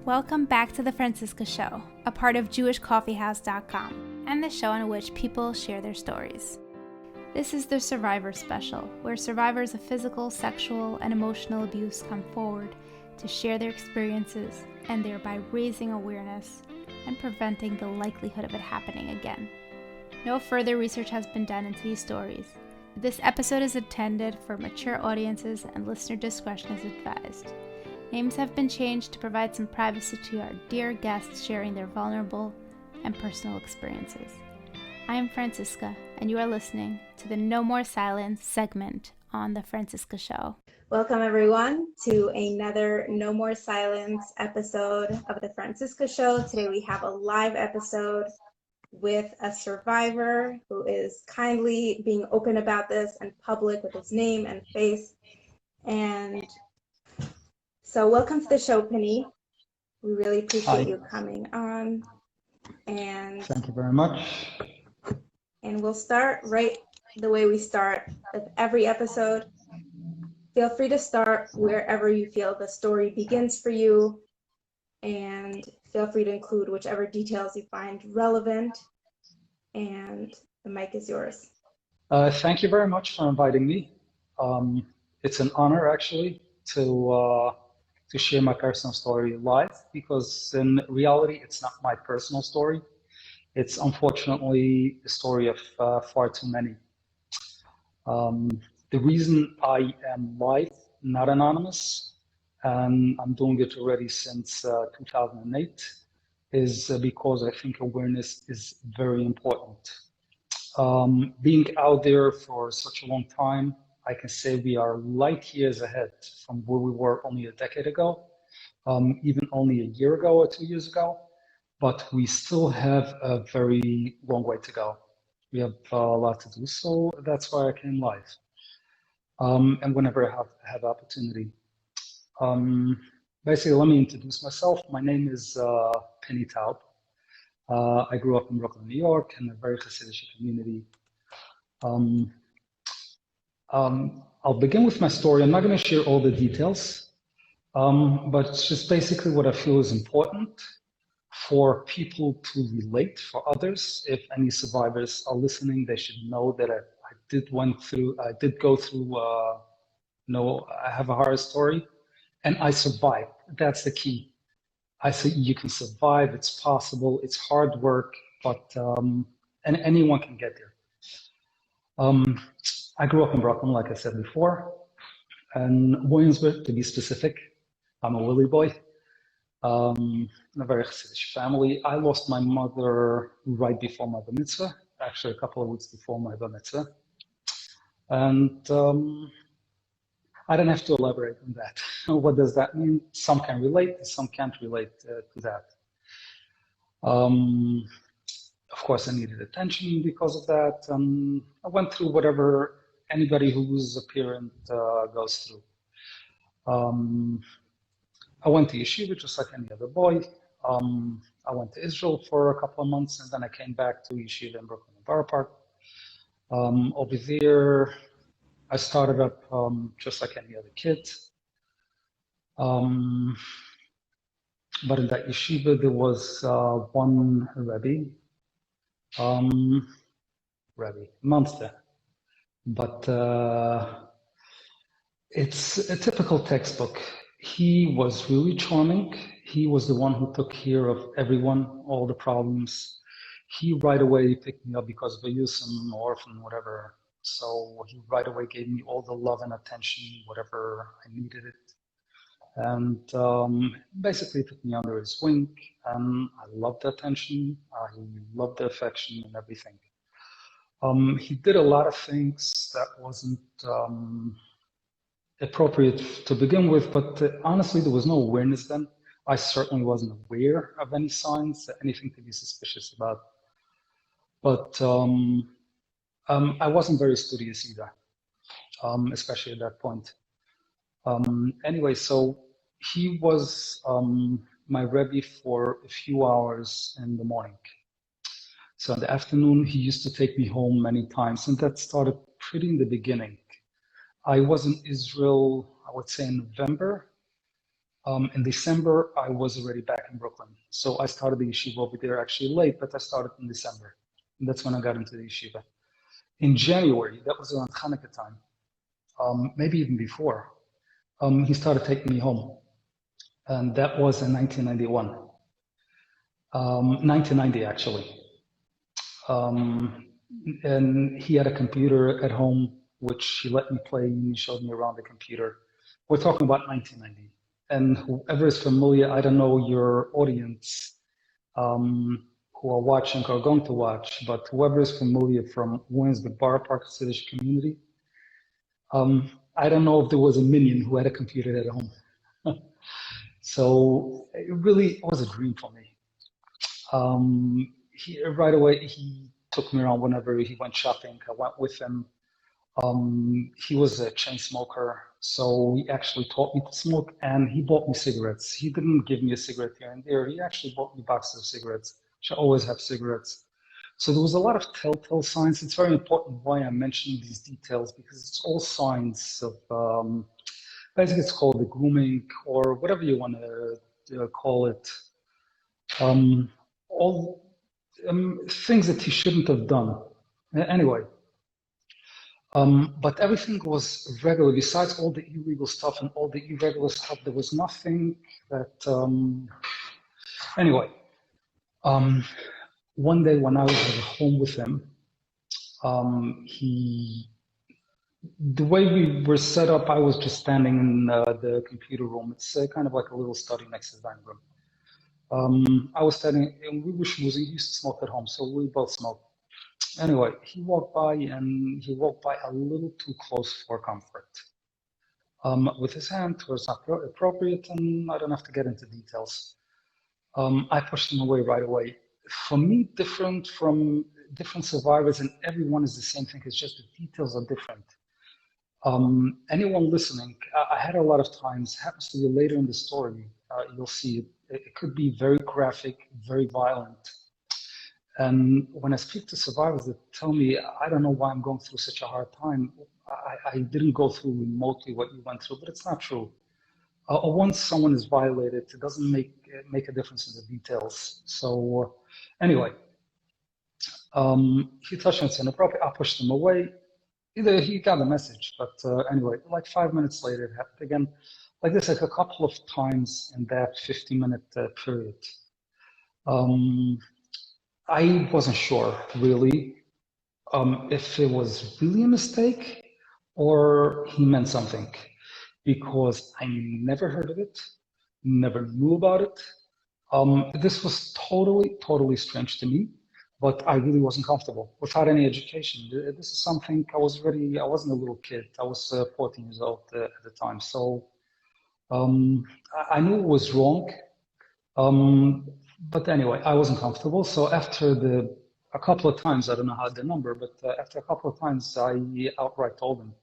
Welcome back to The Francisca Show, a part of JewishCoffeehouse.com, and the show in which people share their stories. This is the Survivor Special, where survivors of physical, sexual, and emotional abuse come forward to share their experiences and thereby raising awareness and preventing the likelihood of it happening again. No further research has been done into these stories. This episode is intended for mature audiences and listener discretion is advised. Names have been changed to provide some privacy to our dear guests sharing their vulnerable and personal experiences. I am Francisca, and you are listening to the No More Silence segment on The Francisca Show. Welcome, everyone, to another No More Silence episode of The Francisca Show. Today we have a live episode with a survivor who is kindly being open about this and public with his name and face. And so welcome to the show, Pinny. We really appreciate you coming on. And thank you very much. And we'll start right the way we start with every episode. Feel free to start wherever you feel the story begins for you, and feel free to include whichever details you find relevant. And the mic is yours. Thank you very much for inviting me. It's an honor, actually, to share my personal story live, because in reality, it's not my personal story. It's unfortunately the story of far too many. The reason I am live, not anonymous, and I'm doing it already since 2008, is because I think awareness is very important. Being out there for such a long time, I can say we are light years ahead from where we were only a decade ago, even only a year ago or 2 years ago, but we still have a very long way to go. We have a lot to do, so that's why I came live. And whenever I have opportunity. Basically, let me introduce myself. My name is Pinny. I grew up in Brooklyn, New York, in a very Hasidic community. I'll begin with my story. I'm not going to share all the details, but it's just basically what I feel is important for people to relate, for others. If any survivors are listening, they should know that I did go through, I have a horror story, and I survived. That's the key. I say you can survive, it's possible, it's hard work, but, and anyone can get there. I grew up in Brooklyn, like I said before, and Williamsburg, to be specific. I'm a Willie boy, in a very Hasidic family. I lost my mother right before my bar mitzvah, actually a couple of weeks before my bar mitzvah. And I don't have to elaborate on that. What does that mean? Some can relate, some can't relate to that. Of course, I needed attention because of that. I went through whatever anybody who's a parent goes through. I went to yeshiva just like any other boy. I went to Israel for a couple of months, and then I came back to yeshiva in Brooklyn and Borough Park. Over there, I started up just like any other kid. But in that yeshiva, there was one Rebbe, monster. But it's a typical textbook. He was really charming. He was the one who took care of everyone, all the problems. He right away picked me up because of a youth, an orphan, whatever. So he right away gave me all the love and attention, whatever I needed it. And basically took me under his wing. And I loved the attention. I loved the affection and everything. He did a lot of things that wasn't appropriate to begin with, but honestly, there was no awareness then. I certainly wasn't aware of any signs, anything to be suspicious about. But I wasn't very studious either, especially at that point. Anyway, so he was my Rebbe for a few hours in the morning. So in the afternoon, he used to take me home many times, and that started pretty in the beginning. I was in Israel, I would say in November, In December, I was already back in Brooklyn. So I started the yeshiva over there actually late, but I started in December. And that's when I got into the yeshiva. In January, that was around Hanukkah time, maybe even before, he started taking me home. And that was in 1991, 1990 actually. And he had a computer at home, which he let me play, and he showed me around the computer. We're talking about 1990. And whoever is familiar, I don't know your audience who are watching or going to watch, but whoever is familiar from Williamsburg, Borough Park, Swedish community, I don't know if there was a minion who had a computer at home. So it really was a dream for me. Right away, he took me around whenever he went shopping. I went with him. He was a chain smoker, so he actually taught me to smoke, and he bought me cigarettes. He didn't give me a cigarette here and there. He actually bought me boxes of cigarettes. I always have cigarettes. So there was a lot of telltale signs. It's very important why I'm mentioning these details, because it's all signs of, basically it's called the grooming, or whatever you want to call it. All things that he shouldn't have done. Anyway. But everything was regular. Besides all the illegal stuff and all the irregular stuff, there was nothing that. Anyway, one day when I was at home with him, the way we were set up, I was just standing in the computer room. It's kind of like a little study next to the dining room. I was standing, and we were schmoozing. He used to smoke at home, so we both smoked. Anyway, he walked by, and he walked by a little too close for comfort. With his hand was not appropriate, and I don't have to get into details. I pushed him away right away. For me, different from different survivors, and everyone is the same thing. It's just the details are different. Anyone listening, I had a lot of times, happens to be later in the story, you'll see it could be very graphic, very violent. And when I speak to survivors that tell me, I don't know why I'm going through such a hard time, I didn't go through remotely what you went through, but it's not true. Once someone is violated, it doesn't make a difference in the details. So anyway, he touched on it's inappropriate. I pushed him away. Either he got the message, but anyway, like 5 minutes later, it happened again. Like this, like a couple of times in that 50-minute period. I wasn't sure really if it was really a mistake or he meant something, because I never heard of it, never knew about it. This was totally strange to me, but I really wasn't comfortable without any education. This is something I wasn't a little kid. I was 14 years old at the time. So I knew it was wrong. But anyway, I wasn't comfortable. So after a couple of times, I don't know how the number, but after a couple of times, I outright told him,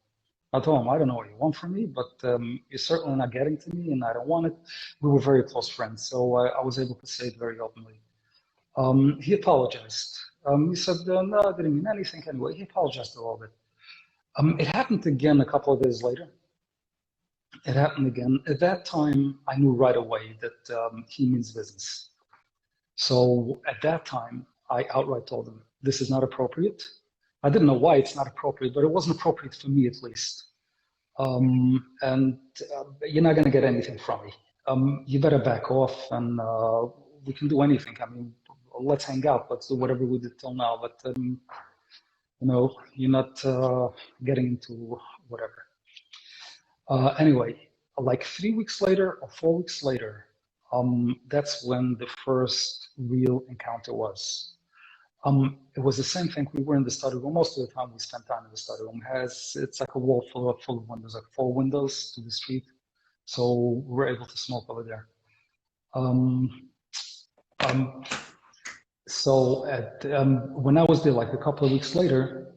I told him, I don't know what you want from me, but you're certainly not getting to me, and I don't want it. We were very close friends, so I was able to say it very openly. He apologized. He said, no, I didn't mean anything. Anyway, he apologized a little bit. It happened again a couple of days later. It happened again. At that time, I knew right away that he means business. So at that time, I outright told him, this is not appropriate. I didn't know why it's not appropriate, but it wasn't appropriate for me at least. And you're not going to get anything from me. You better back off, and we can do anything. I mean, let's hang out. Let's do whatever we did till now. But, you're not getting into whatever. Anyway, like 3 weeks later or 4 weeks later, that's when the first real encounter was. It was the same thing. We were in the study room. Most of the time we spent time in the study room. It's like a wall full of windows, like 4 windows to the street. So we were able to smoke over there. So when I was there, like a couple of weeks later,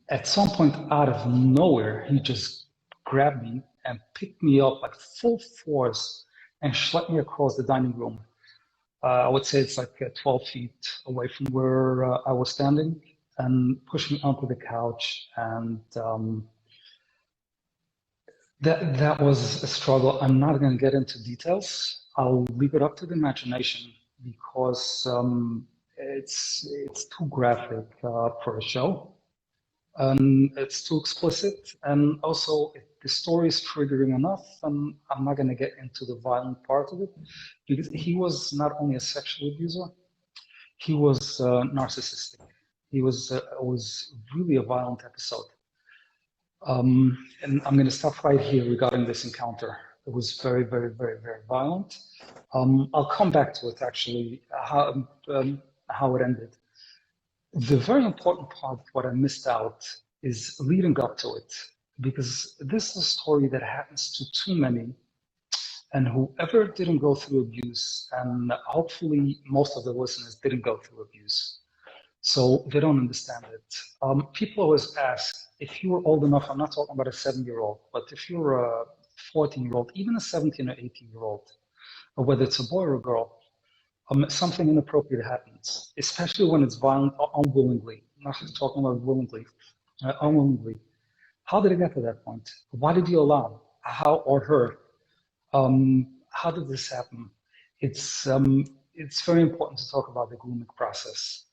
at some point out of nowhere, he just grabbed me and picked me up like full force and schlepped me across the dining room. I would say it's like 12 feet away from where I was standing, and pushed me onto the couch. And That was a struggle. I'm not going to get into details. I'll leave it up to the imagination because it's too graphic for a show. It's too explicit, and also if the story is triggering enough, and I'm not going to get into the violent part of it because he was not only a sexual abuser, he was narcissistic. He was really a violent episode. And I'm going to stop right here regarding this encounter. It was very, very, very, very violent. I'll come back to it actually, how it ended. The very important part, what I missed out, is leading up to it, because this is a story that happens to too many, and whoever didn't go through abuse, and hopefully most of the listeners didn't go through abuse, so they don't understand it. People always ask, if you're old enough, I'm not talking about a 7-year-old, but if you're a 14-year-old, even a 17 or 18-year-old, or whether it's a boy or a girl, something inappropriate happens, especially when it's violent or unwillingly. I'm not talking about willingly, unwillingly. How did it get to that point? Why did you allow? How or her? How did this happen? It's very important to talk about the grooming process.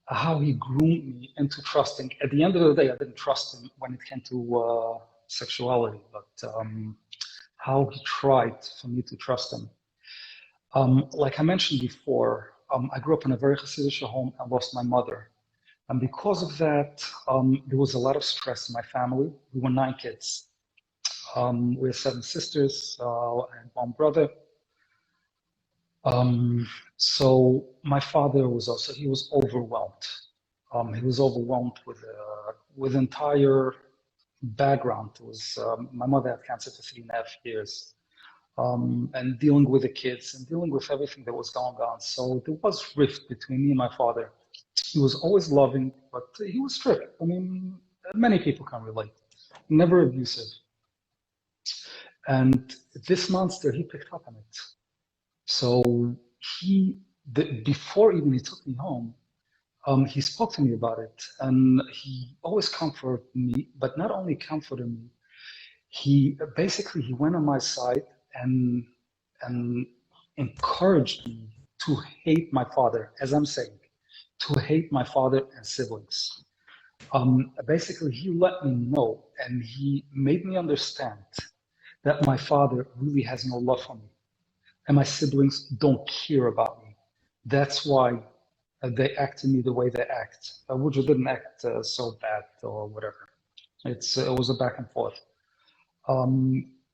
How he groomed me into trusting. At the end of the day, I didn't trust him when it came to sexuality, but how he tried for me to trust him. Like I mentioned before, I grew up in a very Hasidic home and lost my mother. And because of that, there was a lot of stress in my family. We were 9 kids. We had 7 sisters and 1 brother. So my father was also, he was overwhelmed. He was overwhelmed with entire background. It was, my mother had cancer for 3.5 years. And dealing with the kids and dealing with everything that was going on. So there was rift between me and my father. He was always loving, but he was strict. I mean, many people can relate. Never abusive. And this monster, he picked up on it. So before even he took me home, he spoke to me about it, and he always comforted me, but not only comforted me, he went on my side and encouraged me to hate my father, as I'm saying, to hate my father and siblings. Basically, he let me know, and he made me understand that my father really has no love for me, and my siblings don't care about me. That's why they act to me the way they act. Woodrow didn't act so bad or whatever. It was a back and forth.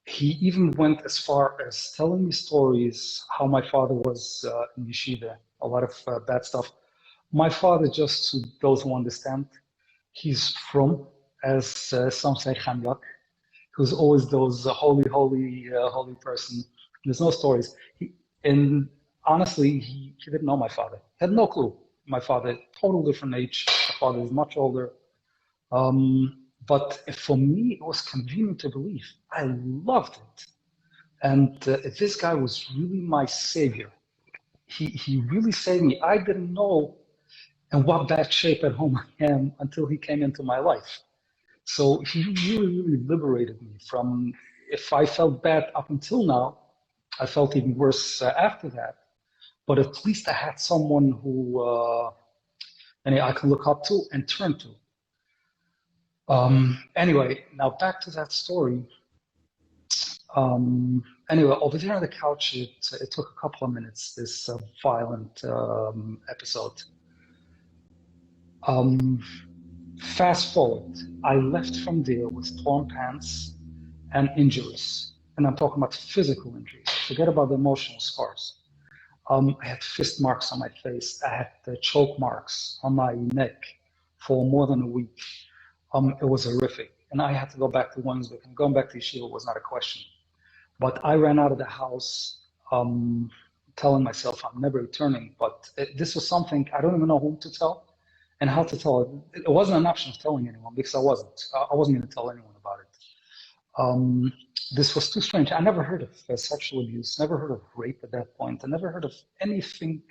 He even went as far as telling me stories how my father was in yeshiva, a lot of bad stuff. My father, just to those who understand, he's from, as some say, Chamyak, who's always those holy person. There's no stories. And honestly, he didn't know my father. He had no clue. My father, total different age. My father is much older. But for me, it was convenient to believe. I loved it. And this guy was really my savior. He really saved me. I didn't know in what bad shape at home I am until he came into my life. So he really, really liberated me from, if I felt bad up until now, I felt even worse after that. But at least I had someone who I can look up to and turn to. Anyway, now back to that story. Anyway, over there on the couch, it took a couple of minutes, this violent episode. Fast forward, I left from there with torn pants and injuries. And I'm talking about physical injuries. Forget about the emotional scars. I had fist marks on my face. I had choke marks on my neck for more than a week. It was horrific. And I had to go back to Wednesday. And going back to yeshiva was not a question. But I ran out of the house telling myself I'm never returning. But this was something I don't even know whom to tell and how to tell it. It wasn't an option of telling anyone because I wasn't going to tell anyone about it. This was too strange. I never heard of sexual abuse, never heard of rape at that point. I never heard of anything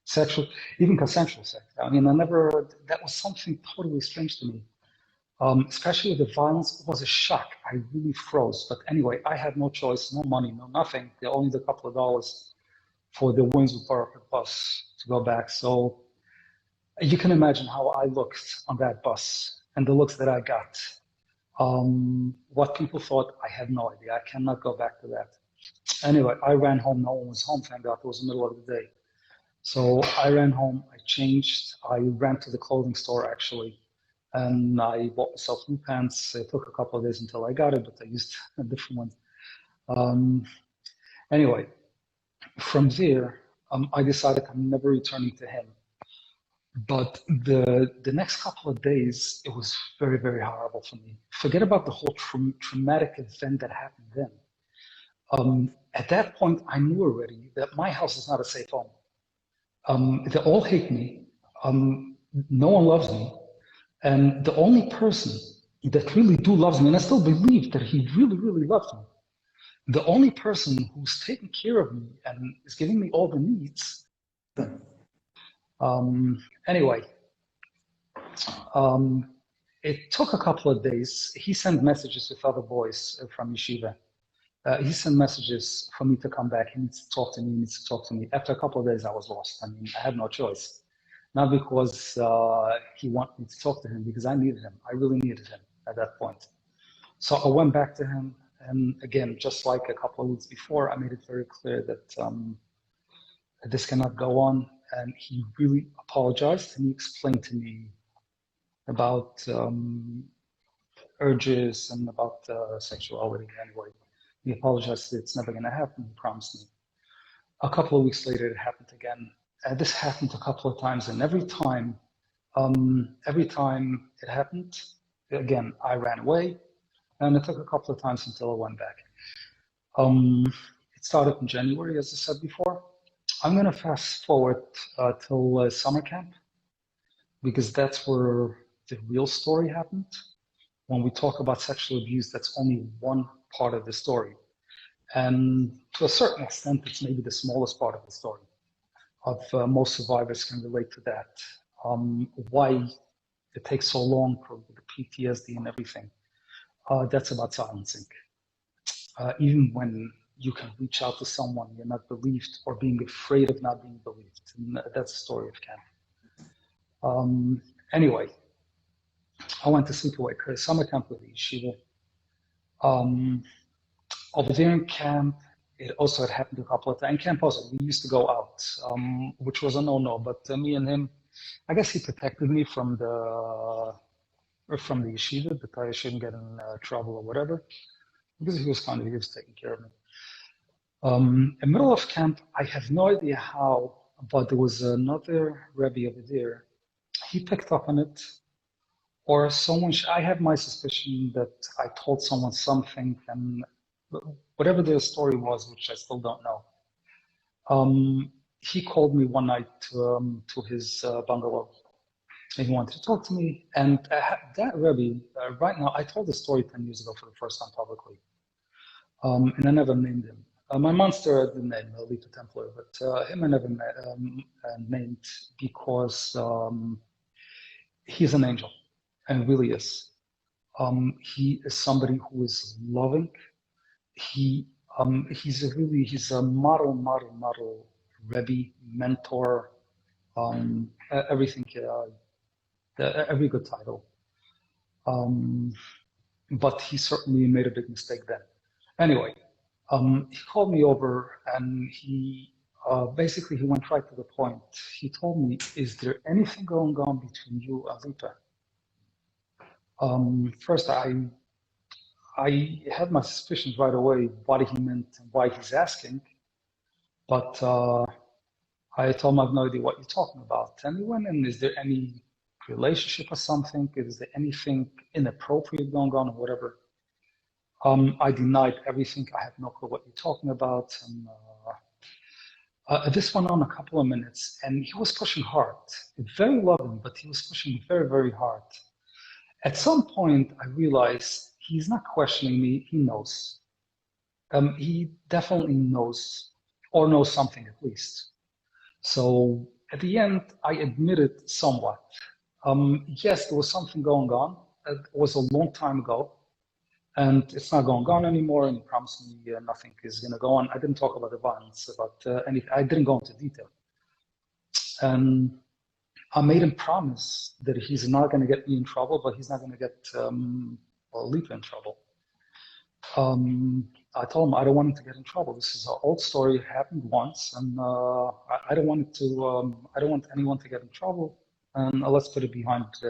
sexual, even consensual sex. I mean, that was something totally strange to me. Especially with the violence. It was a shock. I really froze. But anyway, I had no choice, no money, no nothing. They only had a couple of dollars for the Windsor bus to go back. So you can imagine how I looked on that bus and the looks that I got. What people thought, I had no idea. I cannot go back to that. Anyway, I ran home. No one was home, thank God. It was the middle of the day. So I ran home, I changed, I ran to the clothing store actually, and I bought myself new pants. It took a couple of days until I got it, but I used a different one. Anyway, from there, I decided I'm never returning to him. But the next couple of days, it was very, very horrible for me. Forget about the whole traumatic event that happened then. At that point, I knew already that my house is not a safe home. They all hate me. No one loves me. And the only person that really loves me, and I still believe that he really, really loves me, the only person who's taking care of me and is giving me all the needs. Anyway, it took a couple of days. He sent messages with other boys from yeshiva. He sent messages for me to come back. He needs to talk to me. He needs to talk to me. After a couple of days, I was lost. I mean, I had no choice. Not because he wanted me to talk to him, because I needed him. I really needed him at that point. So I went back to him. And again, just like a couple of weeks before, I made it very clear that this cannot go on. And he really apologized. And he explained to me about urges and about sexuality anyway. He apologized that it's never going to happen. He promised me. A couple of weeks later, it happened again. This happened a couple of times, and every time it happened, again, I ran away, and it took a couple of times until I went back. It started in January, as I said before. I'm going to fast forward till summer camp, because that's where the real story happened. When we talk about sexual abuse, that's only one part of the story. And to a certain extent, it's maybe the smallest part of the story. Most survivors can relate to that. Why it takes so long for the PTSD and everything. That's about silencing. Even when you can reach out to someone, you're not believed, or being afraid of not being believed. And that's the story of camp. Anyway, I went to sleepaway summer camp with the yeshiva. Over there in camp, it also had happened a couple of times. In camp also, we used to go out, which was a no-no. But me and him, I guess he protected me from the yeshiva, that I shouldn't get in trouble or whatever, because he was taking care of me. In the middle of camp, I have no idea how, but there was another Rebbe over there. He picked up on it. Or someone, I have my suspicion that I told someone something, and whatever the story was, which I still don't know. He called me one night to his bungalow. And he wanted to talk to me. And that Rebbe, right now, I told the story 10 years ago for the first time publicly. And I never named him. My monster, I didn't name Lita Templar, but him I never named, because he's an angel. And really is. He is somebody who is loving. He's a model Rebbe, mentor, everything, every good title. But he certainly made a big mistake then. Anyway, he called me over, and he basically he went right to the point. He told me, "Is there anything going on between you and Lipa?" First, I had my suspicions right away what he meant and why he's asking, but I told him I have no idea what you're talking about. And he went in, is there any relationship or something? Is there anything inappropriate going on or whatever? I denied everything. I had no clue what you're talking about. And this went on a couple of minutes, and he was pushing hard. Very loving, but he was pushing very, very hard. At some point, I realized he's not questioning me, he knows. He definitely knows, or knows something at least. So at the end, I admitted somewhat. Yes, there was something going on, it was a long time ago, and it's not going on anymore. And he promised me nothing is going to go on. I didn't talk about the violence, about anything. I didn't go into detail. And I made him promise that he's not going to get me in trouble, but he's not going to get Lita in trouble. I told him I don't want him to get in trouble. This is an old story. It happened once, and I don't want it to. I don't want anyone to get in trouble. And let's put it behind me.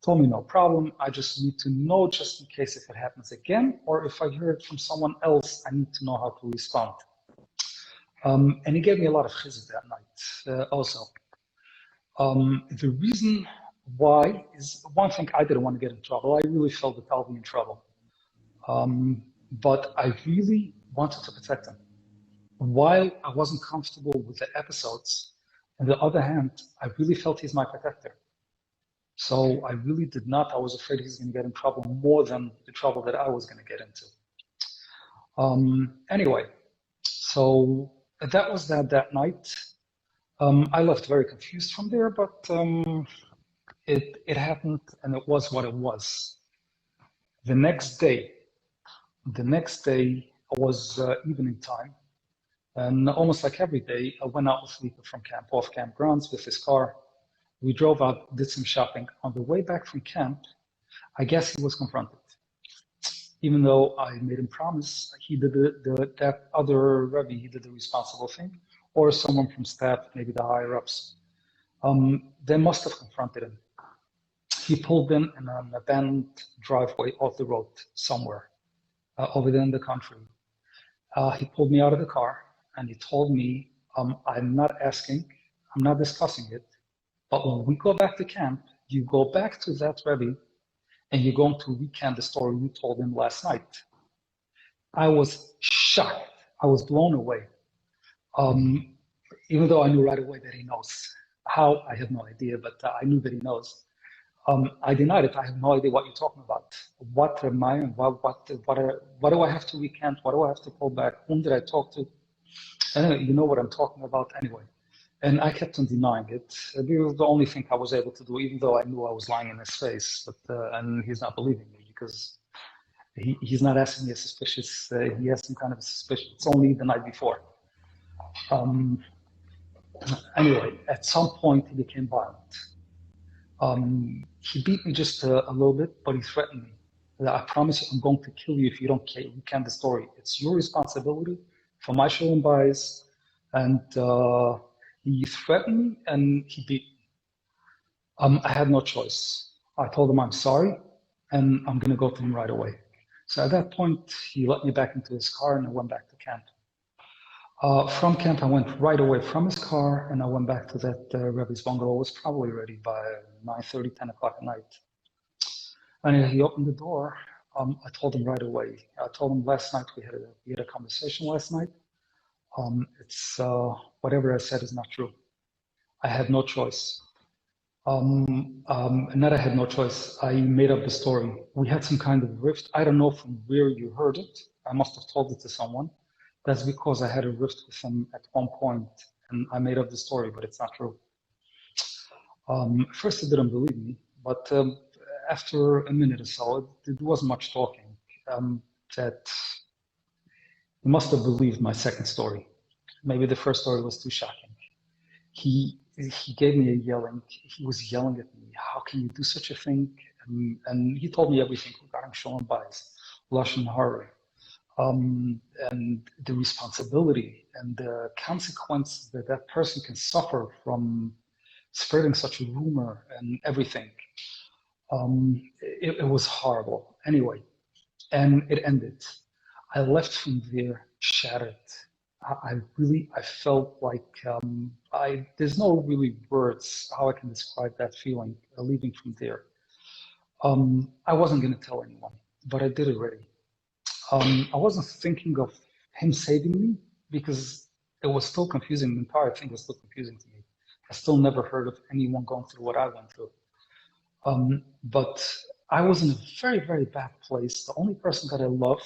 Told me no problem. I just need to know just in case if it happens again, or if I hear it from someone else, I need to know how to respond. And he gave me a lot of chizuk that night also. The reason why is one thing, I didn't want to get in trouble. I really felt that I'll be in trouble. But I really wanted to protect him. While I wasn't comfortable with the episodes, on the other hand, I really felt he's my protector. So I really did not. I was afraid he's going to get in trouble more than the trouble that I was going to get into. Anyway, so that was that night. I left very confused from there, but it happened, and it was what it was. The next day was evening time, and almost like every day, I went out with Lita from camp, off campgrounds with his car. We drove out, did some shopping. On the way back from camp, I guess he was confronted. Even though I made him promise, he did that other Rebbe, he did the responsible thing, or someone from staff, maybe the higher ups. They must have confronted him. He pulled in an abandoned driveway off the road somewhere over there in the country. He pulled me out of the car and he told me, I'm not discussing it, but when we go back to camp, you go back to that Rebbe and you're going to recant the story you told him last night. I was shocked. I was blown away. Even though I knew right away that he knows. How, I have no idea, but I knew that he knows. I denied it. I have no idea what you're talking about. What am I? What do I have to recant? What do I have to pull back? Whom did I talk to? Anyway, you know what I'm talking about anyway. And I kept on denying it. It was the only thing I was able to do, even though I knew I was lying in his face. But and he's not believing me because he's not asking me a suspicious. He has some kind of a suspicion. It's only the night before. Anyway, at some point he became violent. He beat me just a little bit, but he threatened me. I promise you, I'm going to kill you if you don't recant the story. It's your responsibility for my shalom bias. And he threatened me and he beat me. I had no choice. I told him I'm sorry and I'm going to go to him right away. So at that point, he let me back into his car and I went back to camp. From camp, I went right away from his car and I went back to that Rebbe's bungalow. It was probably ready by 9:30, 10 o'clock at night. And he opened the door. I told him right away. I told him last night, we had a conversation last night. It's whatever I said is not true. I had no choice. Not I had no choice. I made up the story. We had some kind of rift. I don't know from where you heard it. I must have told it to someone. That's because I had a rift with him at one point and I made up the story, but it's not true. First, he didn't believe me, but after a minute or so, it wasn't much talking. That he must have believed my second story. Maybe the first story was too shocking. He gave me a yelling. He was yelling at me. How can you do such a thing? And he told me everything regarding Shalom Bayis, Lashon Hara, and the responsibility and the consequence that that person can suffer from spreading such a rumor and everything. It was horrible. Anyway, and it ended. I left from there shattered. I felt like there's no really words how I can describe that feeling leaving from there. I wasn't going to tell anyone, but I did already. I wasn't thinking of him saving me because it was still confusing. The entire thing was still confusing to me. I still never heard of anyone going through what I went through. But I was in a very, very bad place. The only person that I love,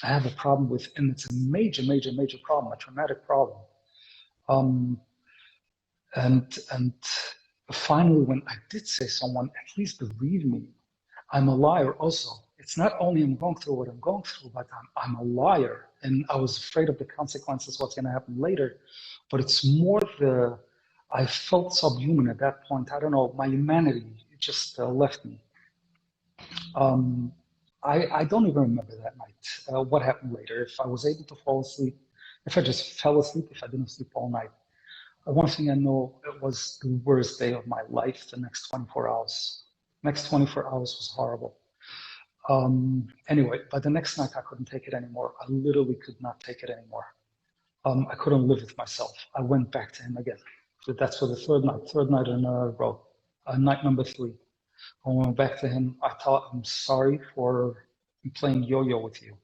I have a problem with, and it's a major, major, major problem, a traumatic problem. And finally, when I did say someone, at least believe me, I'm a liar also. It's not only I'm going through what I'm going through, but I'm a liar. And I was afraid of the consequences, what's going to happen later. But it's more I felt subhuman at that point. I don't know, my humanity just left me. I don't even remember that night, what happened later. If I was able to fall asleep, if I just fell asleep, if I didn't sleep all night. One thing I know, it was the worst day of my life, the next 24 hours. Next 24 hours was horrible. Anyway, by the next night, I couldn't take it anymore. I literally could not take it anymore. I couldn't live with myself. I went back to him again. So that's for the third night in a row, night number 3. I went back to him. I thought, I'm sorry for playing yo-yo with you.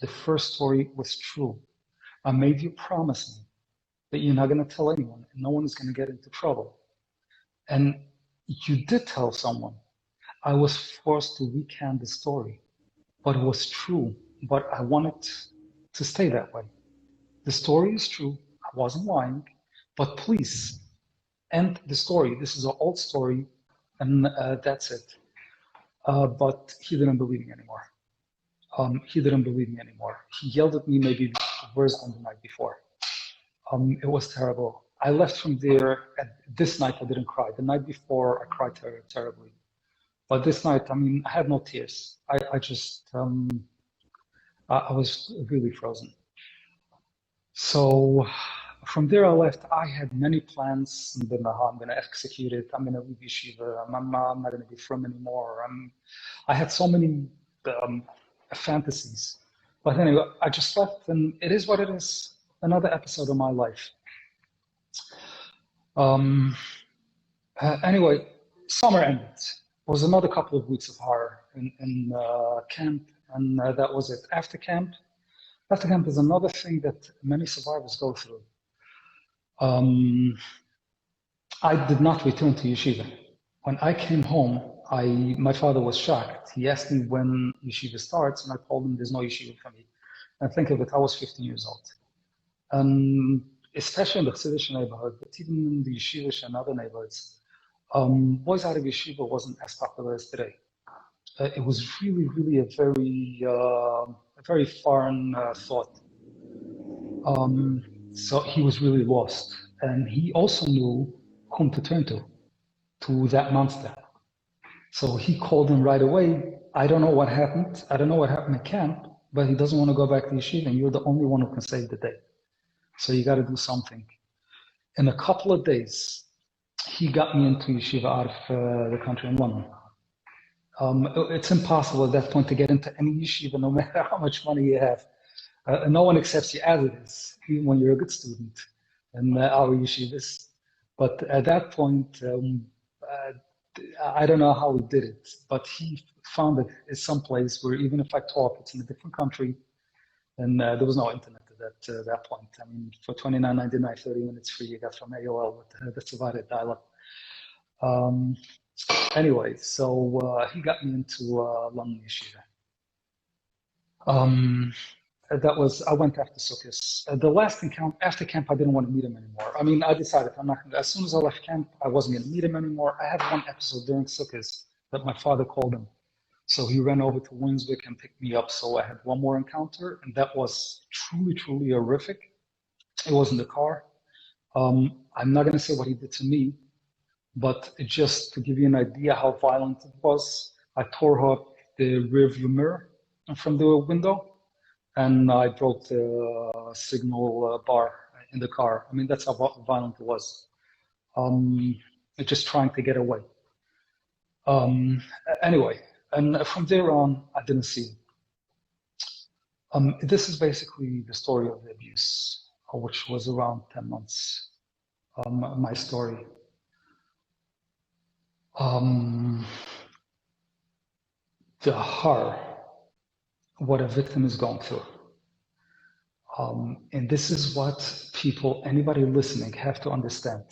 The first story was true. I made you promise me that you're not going to tell anyone and no one is going to get into trouble. And you did tell someone. I was forced to recant the story, but it was true. But I wanted to stay that way. The story is true. I wasn't lying, but please end the story. This is an old story, and that's it. But he didn't believe me anymore. He didn't believe me anymore. He yelled at me maybe worse than the night before. It was terrible. I left from there. This night I didn't cry. The night before I cried terribly. But this night, I mean, I had no tears. I just, I was really frozen. So from there I left. I had many plans. I'm going to execute it. I'm going to leave yeshiva. I'm not going to be frum anymore. I had so many fantasies. But anyway, I just left, and it is what it is. Another episode of my life. Anyway, summer ended. It was another couple of weeks of horror in camp, and that was it. After camp is another thing that many survivors go through. I did not return to yeshiva. When I came home, my father was shocked. He asked me when yeshiva starts, and I told him there's no yeshiva for me. And think of it, I was 15 years old. Especially in the Chassidish neighborhood, but even in the yeshivish and other neighborhoods, boys out of yeshiva wasn't as popular as today. It was really, really a very foreign thought. So he was really lost, and he also knew whom to turn to that monster. So he called him right away. I don't know what happened. I don't know what happened at camp, but he doesn't want to go back to yeshiva, and you're the only one who can save the day. So you got to do something. In a couple of days, he got me into yeshiva out of the country in London. It's impossible at that point to get into any yeshiva, no matter how much money you have. No one accepts you as it is, even when you're a good student in our yeshivas. But at that point, I don't know how he did it, but he found it in some place where even if I talk, it's in a different country, and there was no internet at that point. I mean, for $29.99, 30 minutes free, you got from AOL, that's about it, dial-up. Anyway, so he got me into London Yeshiva. I went after Sukkot. The last encounter, after camp, I didn't want to meet him anymore. I mean, I decided I'm not going to, as soon as I left camp, I wasn't going to meet him anymore. I had one episode during Sukkot that my father called him. So he ran over to Winswick and picked me up. So I had one more encounter, and that was truly, truly horrific. It was in the car. I'm not going to say what he did to me, but just to give you an idea how violent it was, I tore up the rearview mirror from the window, and I broke the signal bar in the car. I mean, that's how violent it was. Just trying to get away. Anyway, and from there on, I didn't see him. This is basically the story of the abuse, which was around 10 months. My story. The horror, what a victim is going through. And this is what people, anybody listening, have to understand.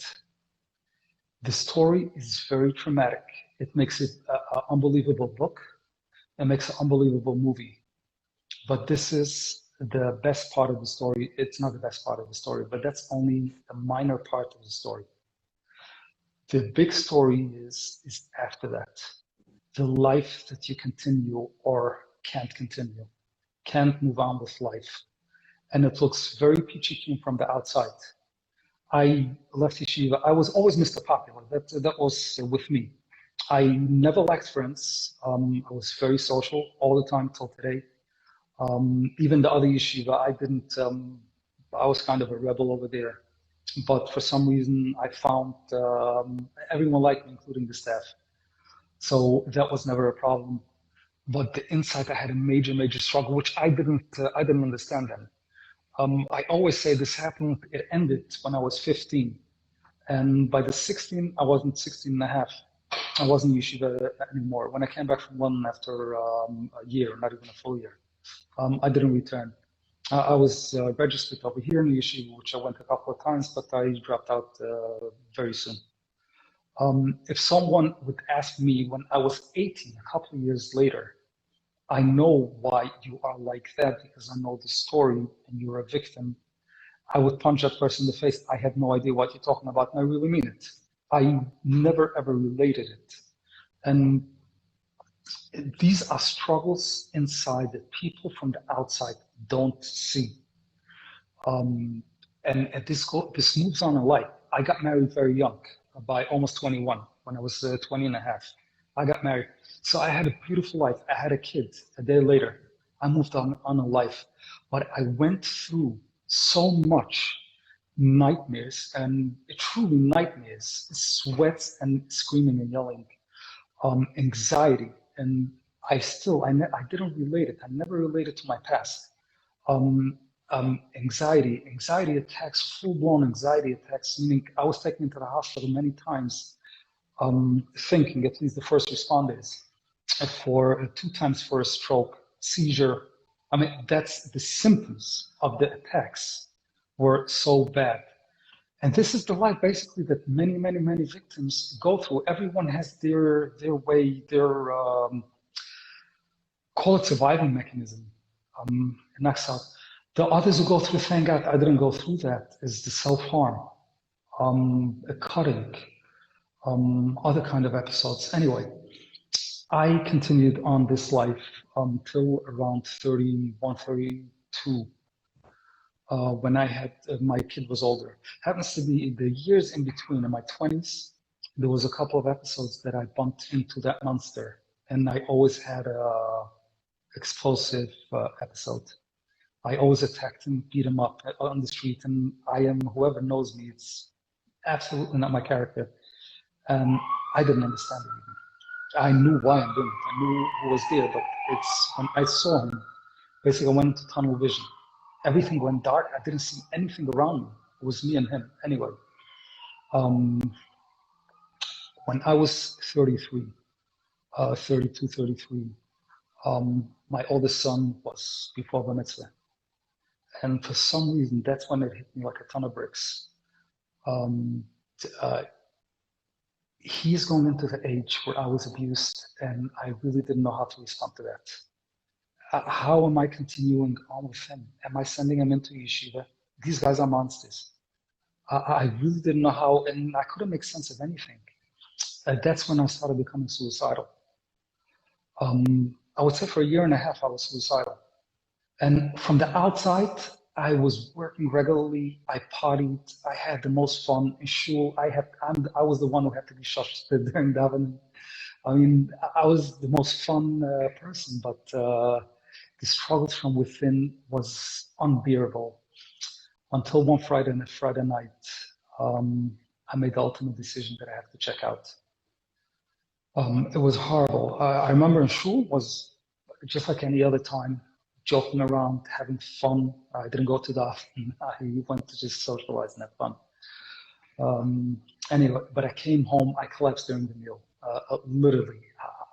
The story is very traumatic. It makes it an unbelievable book. It makes an unbelievable movie. But this is the best part of the story. It's not the best part of the story, but that's only a minor part of the story. The big story is after that. the life that you continue or can't move on with life. And it looks very peachy keen from the outside. I left yeshiva. I was always Mr. Popular. That was with me. I never lacked friends. I was very social all the time till today. Even the other yeshiva, I didn't. I was kind of a rebel over there, but for some reason, I found everyone liked me, including the staff. So that was never a problem. But the inside, I had a major struggle, which I didn't understand then. I always say this happened, it ended when I was 15. And by the 16, I wasn't 16 and a half. I wasn't yeshiva anymore. When I came back from London after a year, not even a full year, I didn't return. I was registered over here in the yeshiva, which I went a couple of times, but I dropped out very soon. If someone would ask me when I was 18, a couple of years later, I know why you are like that because I know the story and you're a victim, I would punch that person in the face. I have no idea what you're talking about, and I really mean it. I never ever related it. And these are struggles inside that people from the outside don't see. And this moves on in life. I got married very young, by almost 21, when I was 20 and a half. I got married. So I had a beautiful life. I had a kid a day later. I moved on a life. But I went through so much nightmares, and truly nightmares, sweats and screaming and yelling, anxiety. And I didn't relate it. I never related to my past. Anxiety attacks, full-blown anxiety attacks, meaning I was taken into the hospital many times, thinking, at least the first responders, for 2 times for a stroke, seizure. I mean, that's the symptoms of the attacks were so bad. And this is the life basically that many victims go through. Everyone has their way, their call it survival mechanism. Knocks out. The others who go through, thank God I didn't go through that, is the self-harm, cutting, other kind of episodes. Anyway, I continued on this life until around 31, 32, when I had, my kid was older. Happens to be the years in between, in my 20s, there was a couple of episodes that I bumped into that monster, and I always had a explosive episode. I always attacked him, beat him up on the street, and whoever knows me, it's absolutely not my character. And I didn't understand it even. I knew why I'm doing it. I knew who was there, but it's when I saw him, basically I went into tunnel vision. Everything went dark. I didn't see anything around me. It was me and him. Anyway, when I was 33, 32, 33, my oldest son was before bar mitzvah. And for some reason, that's when it hit me like a ton of bricks. He's going into the age where I was abused, and I really didn't know how to respond to that. How am I continuing on with him? Am I sending him into yeshiva? These guys are monsters. I really didn't know how, and I couldn't make sense of anything. That's when I started becoming suicidal. I would say for a year and a half, I was suicidal. And from the outside, I was working regularly. I partied. I had the most fun in shul. I was the one who had to be shushed during davening. I mean, I was the most fun person, but the struggles from within was unbearable. Until one Friday night, I made the ultimate decision that I have to check out. It was horrible. I remember in shul was just like any other time, joking around, having fun. I didn't go to daven. I went to just socialize and have fun. Anyway, but I came home, I collapsed during the meal. Literally,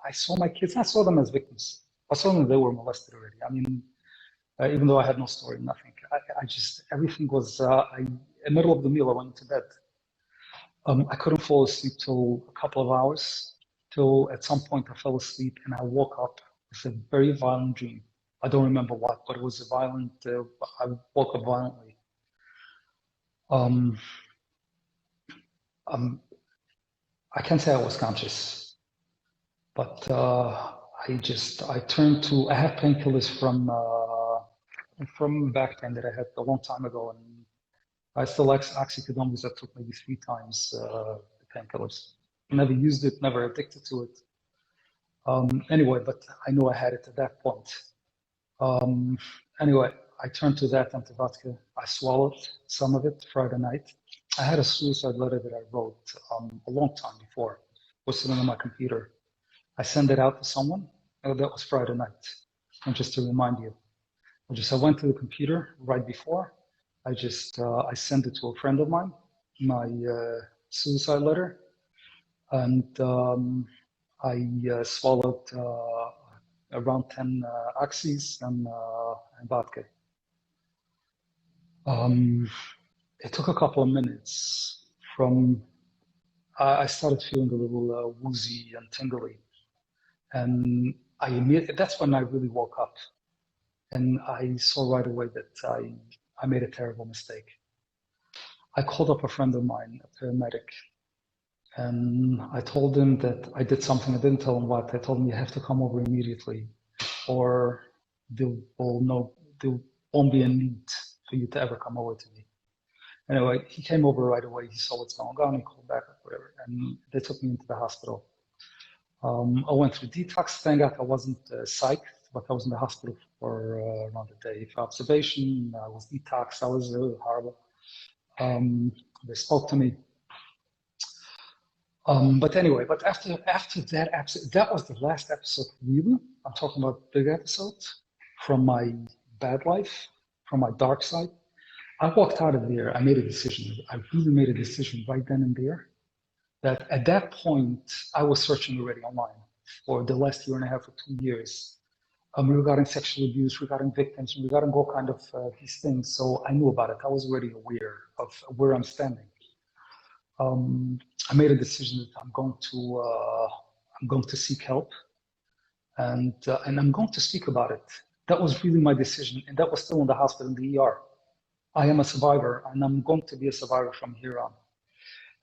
I saw my kids. I saw them as victims. I saw them; they were molested already. I mean, even though I had no story, nothing. I just everything was. In the middle of the meal, I went to bed. I couldn't fall asleep till a couple of hours. Till at some point I fell asleep and I woke up with a very violent dream. I don't remember what, but it was a violent. I woke up violently. I can't say I was conscious. But I turned to, I have painkillers from back then that I had a long time ago, and I still like oxycodone, which I took maybe 3 times the painkillers. Never used it, never addicted to it. Anyway, but I knew I had it at that point. Anyway, I turned to that antivodka. I swallowed some of it Friday night. I had a suicide letter that I wrote a long time before. It was sitting on my computer. I sent it out to someone. That was Friday night. And just to remind you, I went to the computer right before. I sent it to a friend of mine, my suicide letter, and I swallowed around 10 oxys and vodka. It took a couple of minutes from, I started feeling a little woozy and tingly. And that's when I really woke up. And I saw right away that I made a terrible mistake. I called up a friend of mine, a paramedic, and I told him that I did something. I didn't tell him what. I told him, you have to come over immediately, or there won't be a need for you to ever come over to me. Anyway, he came over right away. He saw what's going on. He called back or whatever, and they took me into the hospital. I went through detox. Thank God I wasn't psyched, but I was in the hospital for around a day for observation. I was detoxed. I was horrible. They spoke to me. But anyway, after that was the last episode, really. I'm talking about big episodes from my bad life, from my dark side. I walked out of there. I made a decision. I really made a decision right then and there that at that point, I was searching already online for the last year and a half or 2 years regarding sexual abuse, regarding victims, regarding all kind of these things. So I knew about it. I was already aware of where I'm standing. I made a decision that I'm going to seek help, and I'm going to speak about it. That was really my decision, and that was still in the hospital, in the ER. I am a survivor, and I'm going to be a survivor from here on.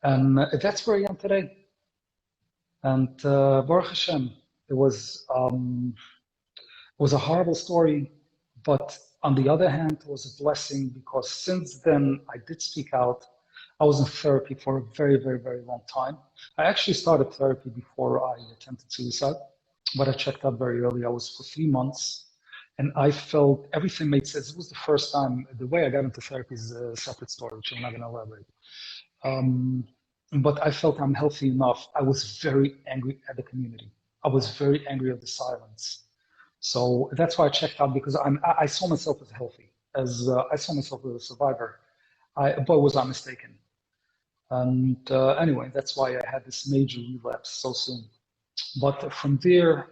And that's where I am today. And Baruch Hashem, it was a horrible story, but on the other hand, it was a blessing because since then I did speak out. I was in therapy for a very, very, very long time. I actually started therapy before I attempted suicide, but I checked out very early. I was for 3 months, and I felt everything made sense. It was the first time. The way I got into therapy is a separate story, which I'm not going to elaborate. But I felt I'm healthy enough. I was very angry at the community. I was very angry at the silence. So that's why I checked out, because I saw myself as healthy, I saw myself as a survivor. Boy, was I mistaken. And anyway, that's why I had this major relapse so soon. But from there,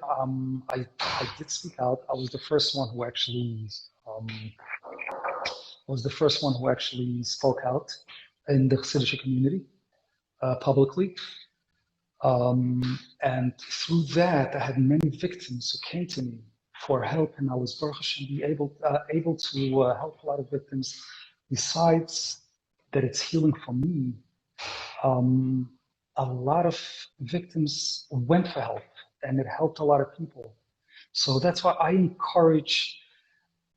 I did speak out. I was the first one who actually spoke out in the Hasidic community publicly. And through that, I had many victims who came to me for help, and I was Baruch Hashem able to help a lot of victims. Besides that, it's healing for me. A lot of victims went for help, and it helped a lot of people. So that's why I encourage.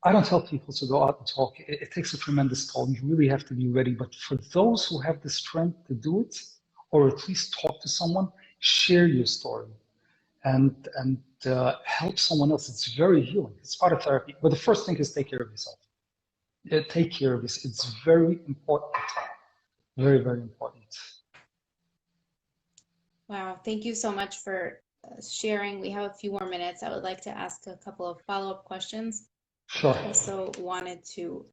I don't tell people to go out and talk. It takes a tremendous toll. You really have to be ready. But for those who have the strength to do it, or at least talk to someone, share your story, and help someone else. It's very healing. It's part of therapy. But the first thing is take care of yourself. Take care of this. It's very important. Very, very important. Wow, thank you so much for sharing. We have a few more minutes. I would like to ask a couple of follow-up questions. Sure. I also wanted to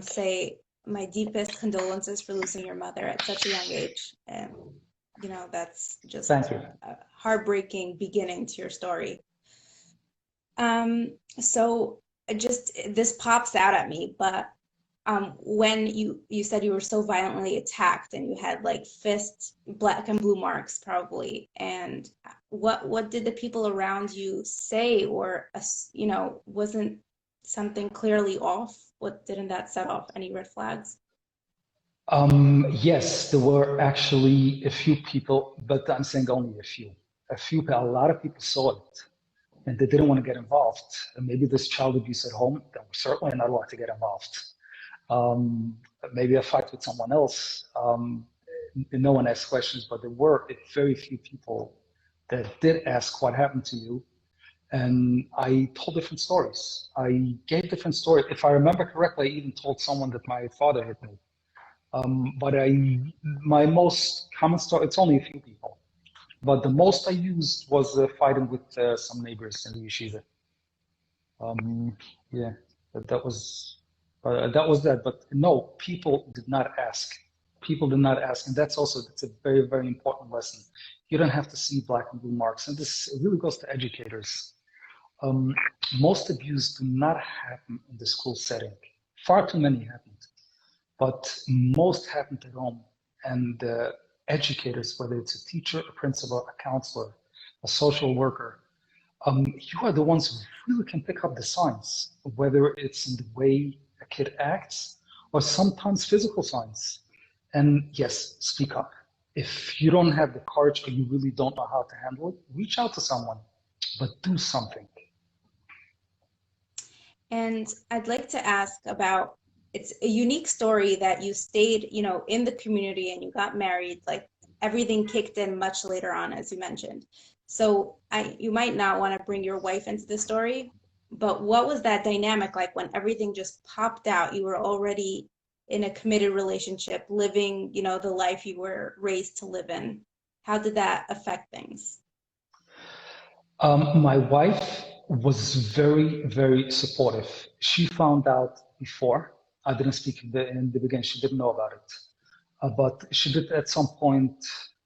say my deepest condolences for losing your mother at such a young age. And, that's just a heartbreaking beginning to your story. So this pops out at me, but when you said you were so violently attacked and you had like fist black and blue marks probably, and what did the people around you say, or wasn't something clearly off? Didn't that set off any red flags? Yes, there were actually a few people, but I'm saying only a few. a lot of people saw it and they didn't want to get involved. And maybe there's child abuse at home, then we're certainly not allowed to get involved. Maybe a fight with someone else. No one asked questions, but there were very few people that did ask what happened to you. And I told different stories. I gave different stories. If I remember correctly, I even told someone that my father hit me. But my most common story, it's only a few people, but the most I used was fighting with some neighbors in the yeshiva. Yeah, that was that. But no, people did not ask. People did not ask, and that's a very, very important lesson. You don't have to see black and blue marks, and this really goes to educators. Most abuse do not happen in the school setting. Far too many happened, but most happened at home. And educators, whether it's a teacher, a principal, a counselor, a social worker, you are the ones who really can pick up the signs, whether it's in the way a kid acts or sometimes physical signs. And yes, speak up. If you don't have the courage or you really don't know how to handle it, reach out to someone, but do something. And I'd like to ask about, it's a unique story that you stayed, in the community and you got married, like everything kicked in much later on, as you mentioned. So you might not want to bring your wife into the story, but what was that dynamic like when everything just popped out? You were already in a committed relationship, living, the life you were raised to live in. How did that affect things? My wife was very, very supportive. She found out before. I didn't speak in the beginning. She didn't know about it. But she did at some point,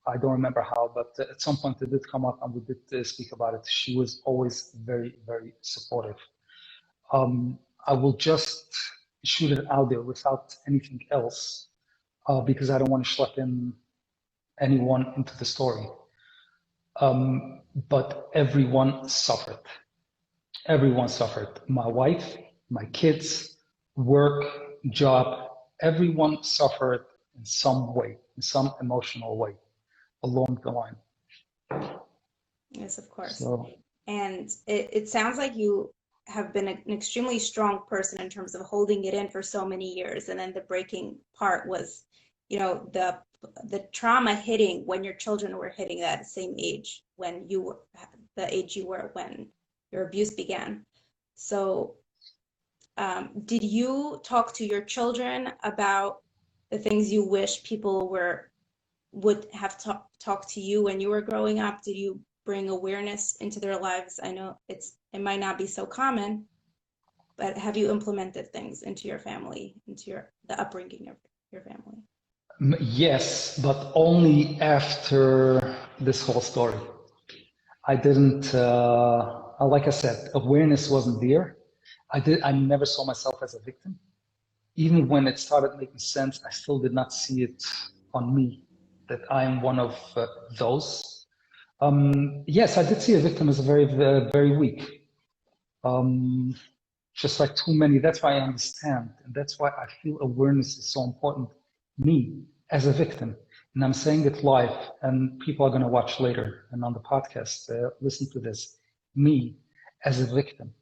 I don't remember how, but at some point it did come up and we did speak about it. She was always very, very supportive. I will just shoot it out there without anything else because I don't want to schlep in anyone into the story. But everyone suffered. Everyone suffered. My wife, my kids, work, job, everyone suffered in some way, in some emotional way along the line. Yes, of course. So, and it sounds like you have been an extremely strong person in terms of holding it in for so many years. And then the breaking part was, the trauma hitting when your children were hitting that same age, when you were the age you were when your abuse began. So did you talk to your children about the things you wish people would have talked to you when you were growing up? Did you bring awareness into their lives? I know it might not be so common, but have you implemented things into your family, into the upbringing of your family? yes, but only after this whole story. I didn't, like I said, awareness wasn't there. I never saw myself as a victim. Even when it started making sense, I still did not see it on me, that I am one of those. Yes, I did see a victim as a very, very weak. Just like too many. That's why I understand. And that's why I feel awareness is so important. Me as a victim. And I'm saying it live, and people are going to watch later and on the podcast, listen to this. Me as a victim.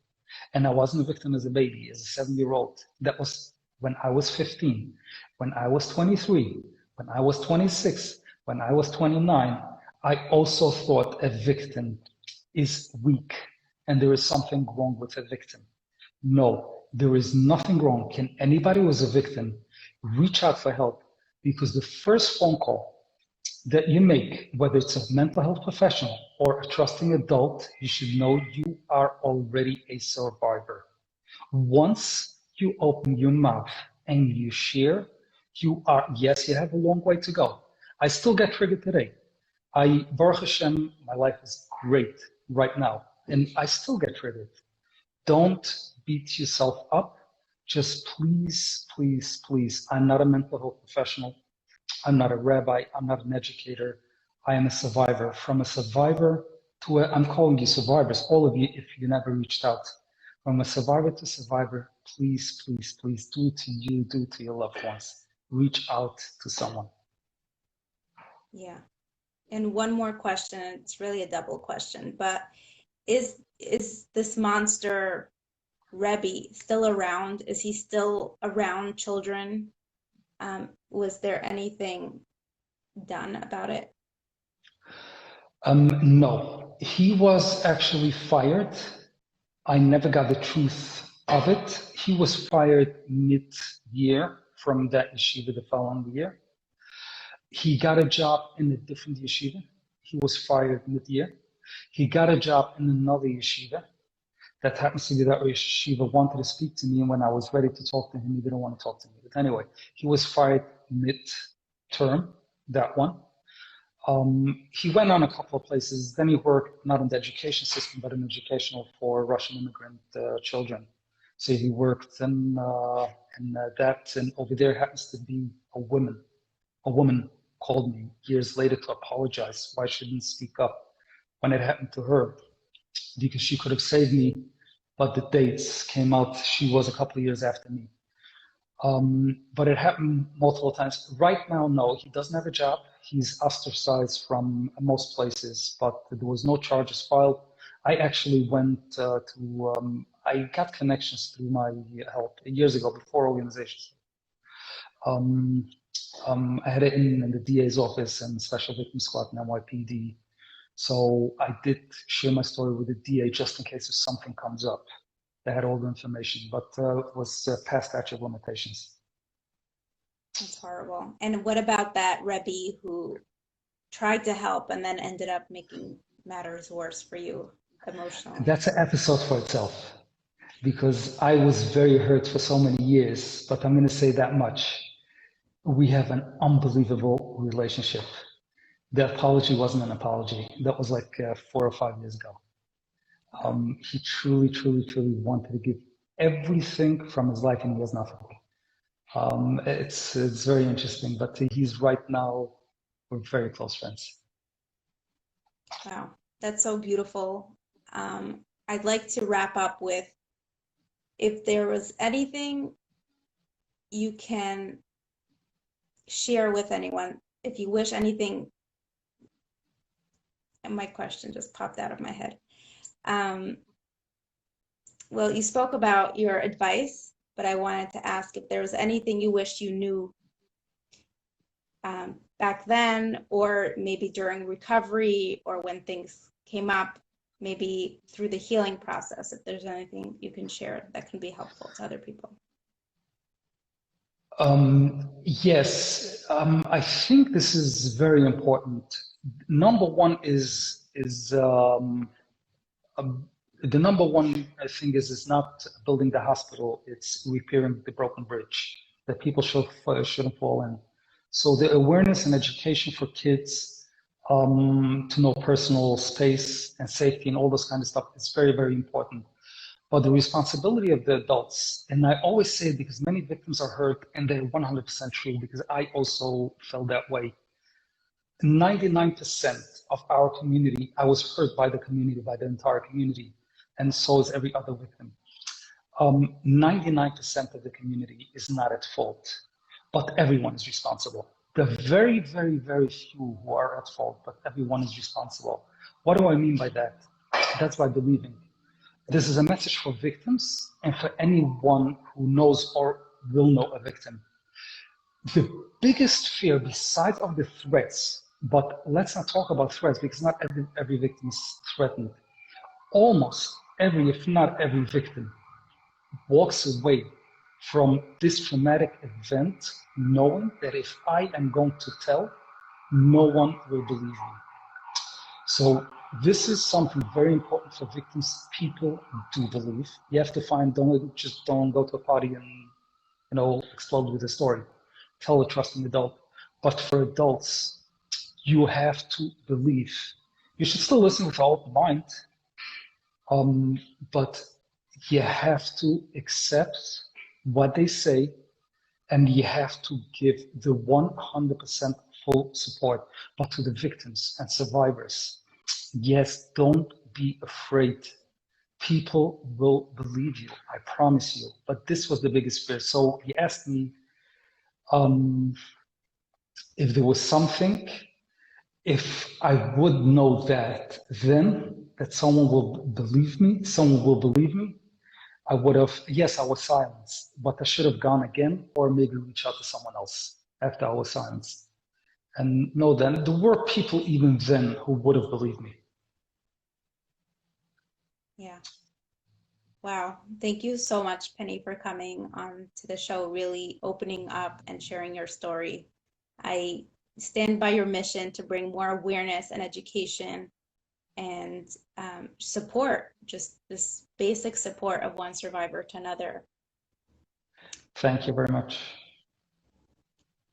And I wasn't a victim as a baby, as a 7-year-old. That was when I was 15, when I was 23, when I was 26, when I was 29. I also thought a victim is weak and there is something wrong with a victim. No, there is nothing wrong. Can anybody who is a victim reach out for help? Because the first phone call that you make, whether it's a mental health professional or a trusting adult, you should know you are already a survivor. Once you open your mouth and you share, yes, you have a long way to go. I still get triggered today. Baruch Hashem, my life is great right now, and I still get triggered. Don't beat yourself up. Just please, please, please. I'm not a mental health professional. I'm not a rabbi. I'm not an educator. I am a survivor. From a survivor to I'm calling you survivors, all of you, if you never reached out. From a survivor to survivor, please, please, please do it to you, do it to your loved ones. Reach out to someone. Yeah. And one more question, it's really a double question, but is this monster Rebbe still around? Is he still around children? Was there anything done about it? No, he was actually fired. I never got the truth of it. He was fired mid-year from that yeshiva the following year. He got a job in a different yeshiva. He was fired mid-year. He got a job in another yeshiva. That happens to be that yeshiva wanted to speak to me, and when I was ready to talk to him, he didn't want to talk to me. But anyway, he was fired mid-term, that one. He went on a couple of places. Then he worked not in the education system, but in educational for Russian immigrant children. So he worked in that, and over there happens to be a woman. A woman called me years later to apologize why she didn't speak up when it happened to her, because she could have saved me, but the dates came out. She was a couple of years after me. But it happened multiple times. Right now, no, he doesn't have a job. He's ostracized from most places, but there was no charges filed. I actually went I got connections through my help years ago before organizations. I had it in the DA's office and Special Victim Squad and NYPD. So I did share my story with the DA just in case if something comes up. They had all the information, but it was past statute of limitations. That's horrible. And what about that Rebbe who tried to help and then ended up making matters worse for you emotionally? That's an episode for itself, because I was very hurt for so many years, but I'm going to say that much. We have an unbelievable relationship. The apology wasn't an apology. That was like 4 or 5 years ago. He truly, truly, truly wanted to give everything from his life, and he has nothing. It's very interesting, but he's right now, we're very close friends. Wow, that's so beautiful. I'd like to wrap up with, if there was anything you can share with anyone, if you wish anything, and my question just popped out of my head. Well, you spoke about your advice, but I wanted to ask if there was anything you wish you knew back then, or maybe during recovery, or when things came up, maybe through the healing process, if there's anything you can share that can be helpful to other people. Yes, I think this is very important. Number one the number one thing is not building the hospital, it's repairing the broken bridge that people shouldn't fall in. So the awareness and education for kids to know personal space and safety and all those kind of stuff is very, very important. But the responsibility of the adults, and I always say it because many victims are hurt, and they're 100% true, because I also felt that way. 99% of our community, I was hurt by the community, by the entire community, and so is every other victim. 99% of the community is not at fault, but everyone is responsible. The very, very, very few who are at fault, but everyone is responsible. What do I mean by that? That's by believing. This is a message for victims and for anyone who knows or will know a victim. The biggest fear, besides of the threats, but let's not talk about threats because not every victim is threatened. Almost every, if not every victim, walks away from this traumatic event knowing that if I am going to tell, no one will believe me. So this is something very important for victims. People do believe. You have to find, don't go to a party and explode with a story. Tell a trusting adult. But for adults, you have to believe. You should still listen with all the mind, but you have to accept what they say, and you have to give the 100% full support. But to the victims and survivors, yes, don't be afraid. People will believe you, I promise you. But this was the biggest fear. So he asked me if there was something. if I would know that then, that someone will believe me, I would have, yes, I was silenced, but I should have gone again or maybe reach out to someone else after I was silenced. And no, then there were people even then who would have believed me. Yeah. Wow. Thank you so much, Penny, for coming on to the show, really opening up and sharing your story. I stand by your mission to bring more awareness and education and support, just this basic support of one survivor to another. Thank you very much.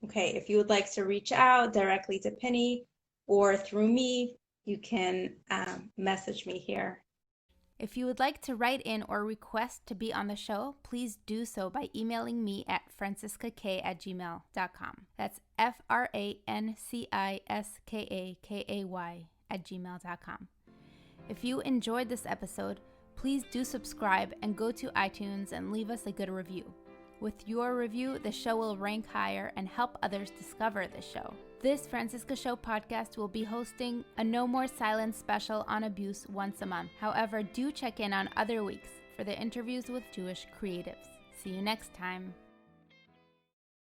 Okay, if you would like to reach out directly to Penny or through me, you can message me here. If you would like to write in or request to be on the show, please do so by emailing me at franciskakay@gmail.com. That's FRANCISKAKAY@gmail.com. If you enjoyed this episode, please do subscribe and go to iTunes and leave us a good review. With your review, the show will rank higher and help others discover the show. This Franciska Show podcast will be hosting a No More Silence special on abuse once a month. However, do check in on other weeks for the interviews with Jewish creatives. See you next time.